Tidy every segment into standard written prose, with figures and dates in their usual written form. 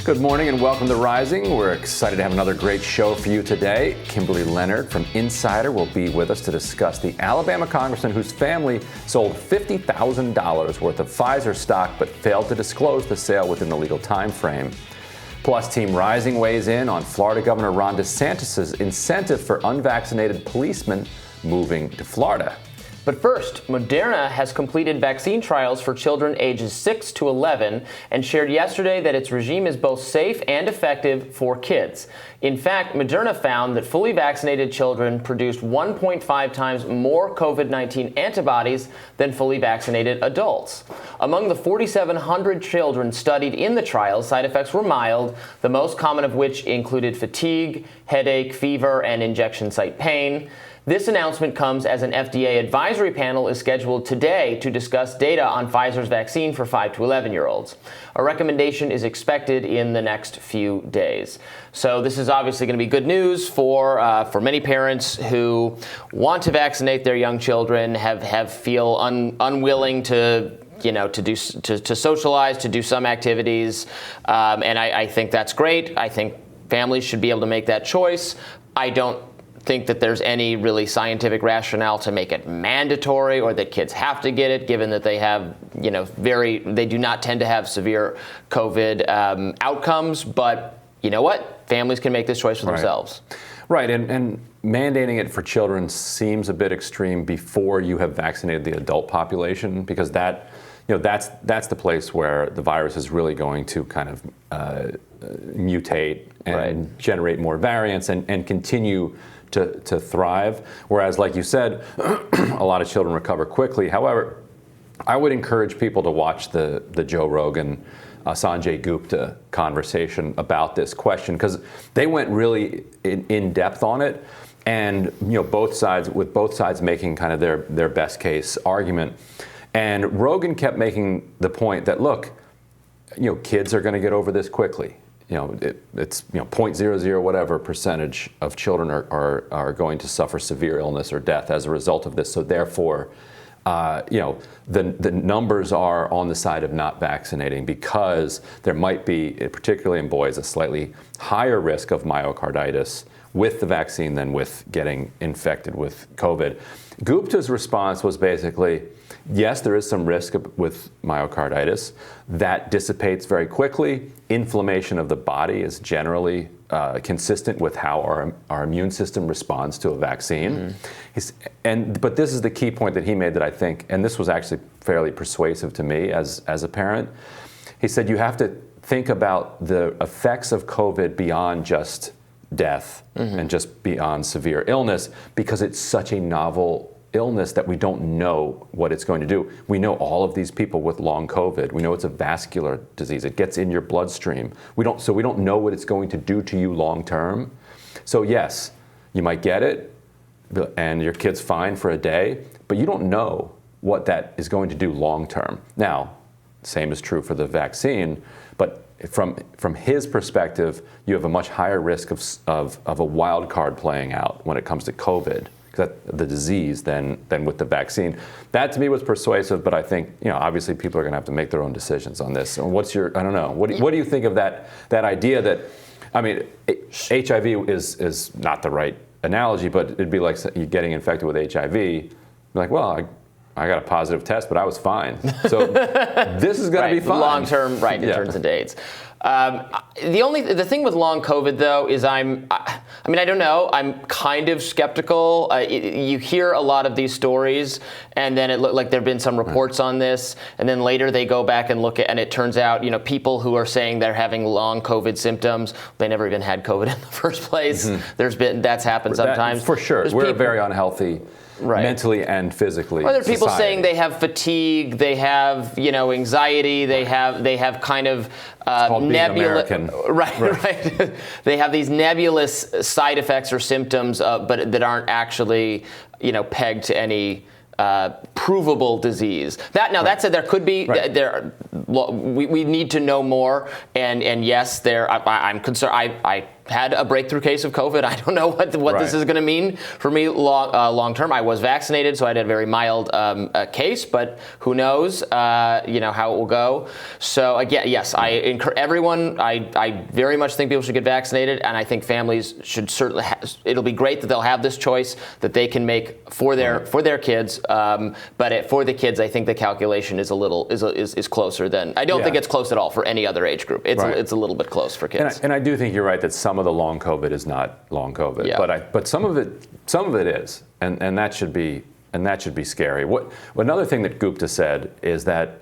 Good morning and welcome to Rising. We're excited to have another great show for you today. Kimberly Leonard from Insider will be with us to discuss the Alabama congressman whose family sold $50,000 worth of Pfizer stock but failed to disclose the sale within the legal time frame. Plus, Team Rising weighs in on Florida Governor Ron DeSantis' incentive for unvaccinated policemen moving to Florida. But first, Moderna has completed vaccine trials for children ages 6 to 11 and shared yesterday that its regime is both safe and effective for kids. In fact, Moderna found that fully vaccinated children produced 1.5 times more COVID-19 antibodies than fully vaccinated adults. Among the 4,700 children studied in the trials, side effects were mild, the most common of which included fatigue, headache, fever, and injection site pain. This announcement comes as an FDA advisory panel is scheduled today to discuss data on Pfizer's vaccine for 5 to 11-year-olds. A recommendation is expected in the next few days. So this is obviously going to be good news for many parents who want to vaccinate their young children, feel unwilling to socialize, to do some activities, and I think that's great. I think families should be able to make that choice. I don't think that there's any really scientific rationale to make it mandatory or that kids have to get it, given that they have, they do not tend to have severe COVID outcomes. But you know what? Families can make this choice for themselves. Right, and mandating it for children seems a bit extreme before you have vaccinated the adult population, because that's the place where the virus is really going to kind of mutate and generate more variants and continue to thrive. Whereas, like you said, a lot of children recover quickly. However, I would encourage people to watch the Joe Rogan, Sanjay Gupta conversation about this question, because they went really in depth on it, and both sides making kind of their best case argument. And Rogan kept making the point that, look, kids are going to get over this quickly. It's 0.00 whatever percentage of children are going to suffer severe illness or death as a result of this. So therefore, the numbers are on the side of not vaccinating, because there might be, particularly in boys, a slightly higher risk of myocarditis with the vaccine than with getting infected with COVID. Gupta's response was basically, yes, there is some risk with myocarditis. That dissipates very quickly. Inflammation of the body is generally consistent with how our immune system responds to a vaccine. Mm-hmm. But this is the key point that he made that I think, and this was actually fairly persuasive to me as a parent. He said you have to think about the effects of COVID beyond just death and just beyond severe illness, because it's such a novel illness that we don't know what it's going to do. We know all of these people with long COVID. We know it's a vascular disease. It gets in your bloodstream. We don't know what it's going to do to you long term. So yes, you might get it and your kid's fine for a day, but you don't know what that is going to do long term. Now, same is true for the vaccine, but from his perspective, you have a much higher risk of a wild card playing out when it comes to COVID, the disease, than with the vaccine. That to me was persuasive, but I think obviously people are going to have to make their own decisions on this. And I don't know. What do you think of that idea that, I mean, HIV is not the right analogy, but it'd be like you getting infected with HIV. You're like, well, I got a positive test, but I was fine. So this is going to be fine. Long term, it turns into AIDS. The thing with long COVID, though, is I don't know. I'm kind of skeptical. You hear a lot of these stories, and then it looked like there have been some reports on this, and then later they go back and look at, and it turns out, people who are saying they're having long COVID symptoms, they never even had COVID in the first place. Mm-hmm. That's happened sometimes. For sure. We're very unhealthy. Mentally and physically. Or there are people saying they have fatigue, they have anxiety, they have kind of nebulous. Right. They have these nebulous side effects or symptoms, but that aren't actually pegged to any provable disease. That said, there could be we need to know more, and yes, I'm concerned. had a breakthrough case of COVID. I don't know what this is going to mean for me long term. I was vaccinated, so I had a very mild case, but who knows, how it will go. So again, yes, I encourage everyone. I very much think people should get vaccinated, and I think families should certainly. It'll be great that they'll have this choice that they can make for their kids. But for the kids, I think the calculation is is closer than. I don't think it's close at all for any other age group. It's a little bit close for kids. And I do think you're right that some of the long COVID is not long COVID, but some of it is, and that should be scary. Another thing that Gupta said is that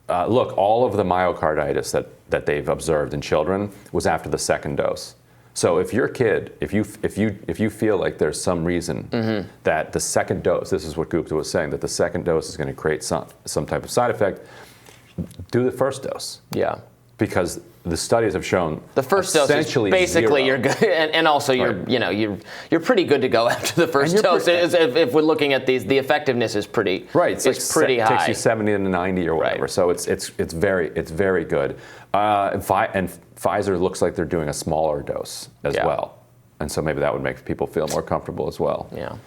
look, all of the myocarditis that they've observed in children was after the second dose. So if your kid, if you feel like there's some reason that the second dose, this is what Gupta was saying, that the second dose is going to create some type of side effect, do the first dose. Yeah. Because the studies have shown the first dose is basically 0. You're good, and also you're pretty good to go after the first dose. If we're looking at these, the effectiveness is pretty It's pretty high. It takes you 70 to 90 or whatever. Right. So it's very good. And Pfizer looks like they're doing a smaller dose as well, and so maybe that would make people feel more comfortable as well. Yeah.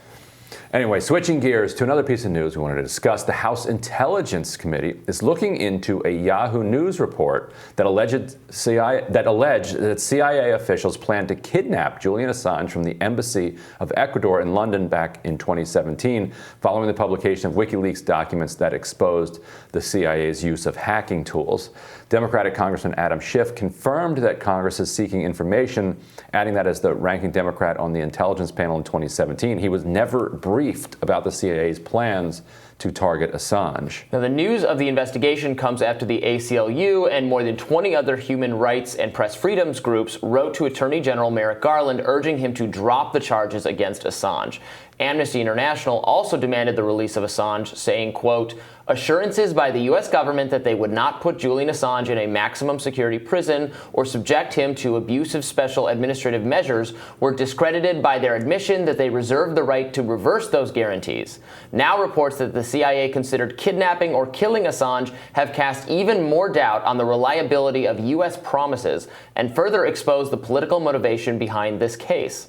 Anyway, switching gears to another piece of news we wanted to discuss. The House Intelligence Committee is looking into a Yahoo News report that alleged that CIA officials planned to kidnap Julian Assange from the Embassy of Ecuador in London back in 2017, following the publication of WikiLeaks documents that exposed the CIA's use of hacking tools. Democratic Congressman Adam Schiff confirmed that Congress is seeking information, adding that as the ranking Democrat on the intelligence panel in 2017, he was never briefed about the CIA's plans to target Assange. Now, the news of the investigation comes after the ACLU and more than 20 other human rights and press freedoms groups wrote to Attorney General Merrick Garland urging him to drop the charges against Assange. Amnesty International also demanded the release of Assange, saying, quote, assurances by the U.S. government that they would not put Julian Assange in a maximum security prison or subject him to abusive special administrative measures were discredited by their admission that they reserved the right to reverse those guarantees. Now reports that the CIA considered kidnapping or killing Assange have cast even more doubt on the reliability of U.S. promises and further exposed the political motivation behind this case.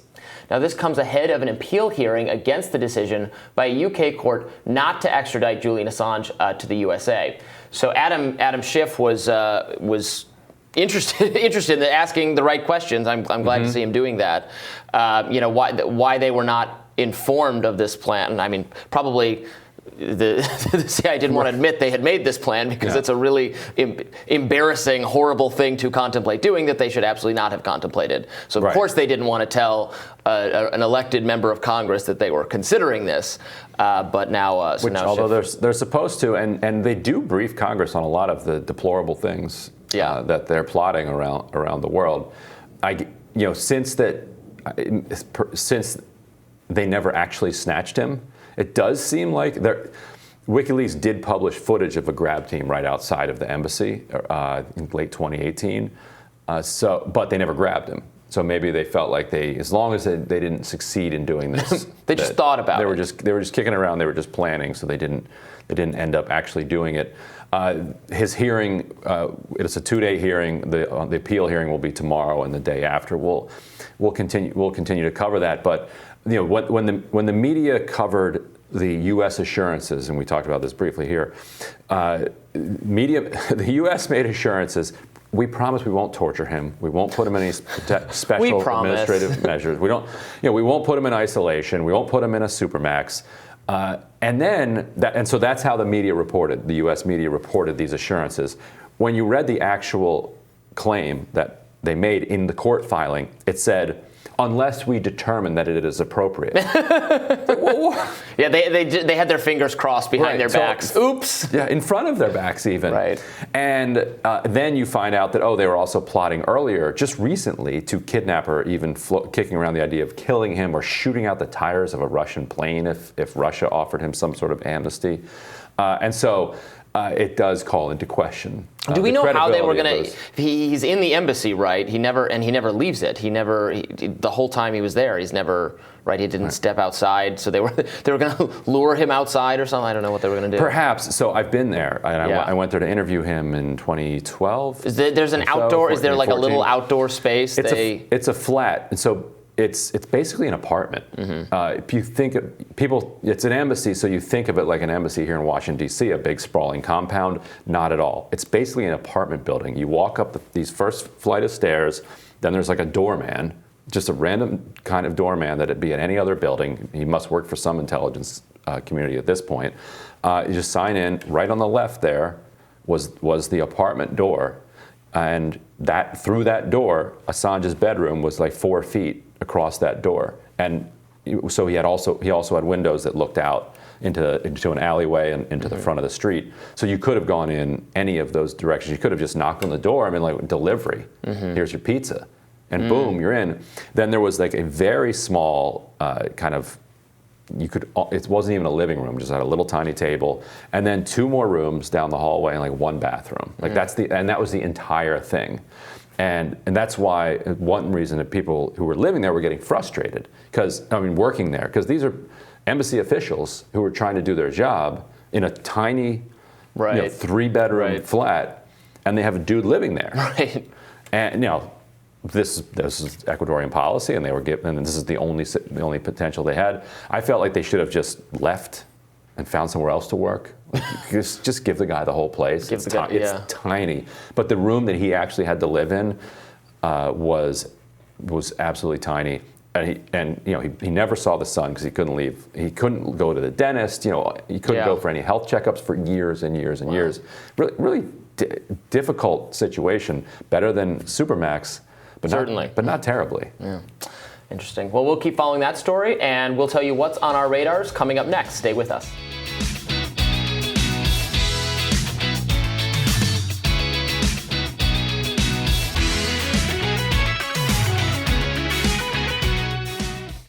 Now, this comes ahead of an appeal hearing against the decision by a UK court not to extradite Julian Assange to the USA. So Adam Schiff was interested in asking the right questions. I'm glad to see him doing that. Why they were not informed of this plan. I mean, probably the CIA didn't want to admit they had made this plan because it's a really embarrassing, horrible thing to contemplate doing that they should absolutely not have contemplated. So, of course, they didn't want to tell an elected member of Congress that they were considering this. But now, although they're supposed to, and they do brief Congress on a lot of the deplorable things that they're plotting around the world. Since they never actually snatched him, it does seem like WikiLeaks did publish footage of a grab team right outside of the embassy in late 2018. But they never grabbed him. So maybe they felt like as long as they didn't succeed in doing this, they just thought about it. They were just kicking around. They were just planning. So they didn't end up actually doing it. His hearing, it's a 2-day hearing. The appeal hearing will be tomorrow and the day after. We'll continue to cover that. But when the media covered the U.S. assurances, and we talked about this briefly here, the U.S. made assurances. We promise we won't torture him. We won't put him in any special administrative measures. We won't put him in isolation. We won't put him in a supermax. So that's how the media reported. The U.S. media reported these assurances. When you read the actual claim that they made in the court filing, it said, unless we determine that it is appropriate. Yeah, they had their fingers crossed behind their backs. Oops. Yeah, in front of their backs even. Right. And then you find out that, they were also plotting earlier, just recently, to kidnap or even kicking around the idea of killing him or shooting out the tires of a Russian plane if Russia offered him some sort of amnesty. And so it does call into question. Do we know how they were going to? He's in the embassy, right? He never leaves it. The whole time he was there, he's never, right? He didn't step outside. So they were going to lure him outside or something. I don't know what they were going to do. Perhaps. So I've been there, and I went there to interview him in 2012. There's an outdoor? Is there like a little outdoor space? It's a flat, and so. It's basically an apartment. If you think it's an embassy, so you think of it like an embassy here in Washington D.C., a big sprawling compound. Not at all. It's basically an apartment building. You walk up these first flight of stairs, then there's like a doorman, just a random kind of doorman that'd be at any other building. He must work for some intelligence community at this point. You just sign in. Right on the left there was the apartment door, and through that door, Assange's bedroom was like 4 feet across that door, and so he also had windows that looked out into an alleyway and into the front of the street. So you could have gone in any of those directions. You could have just knocked on the door. I mean, like, delivery. Here's your pizza, and boom, you're in. Then there was like a very small kind of. It wasn't even a living room, just had a little tiny table, and then 2 more rooms down the hallway and like 1 bathroom. Like that was the entire thing. And that's why one reason that people who were living there were getting frustrated, working there, because these are embassy officials who were trying to do their job in a tiny, 3-bedroom flat, and they have a dude living there. Right. And this is Ecuadorian policy, and this is the only potential they had. I felt like they should have just left and found somewhere else to work. Just give the guy the whole place. It's tiny, but the room that he actually had to live in was absolutely tiny. And he never saw the sun because he couldn't leave. He couldn't go to the dentist. He couldn't go for any health checkups for years and years and years. Really difficult situation. Better than Supermax, but certainly, but not terribly. Yeah. Interesting. Well, we'll keep following that story, and we'll tell you what's on our radars coming up next. Stay with us.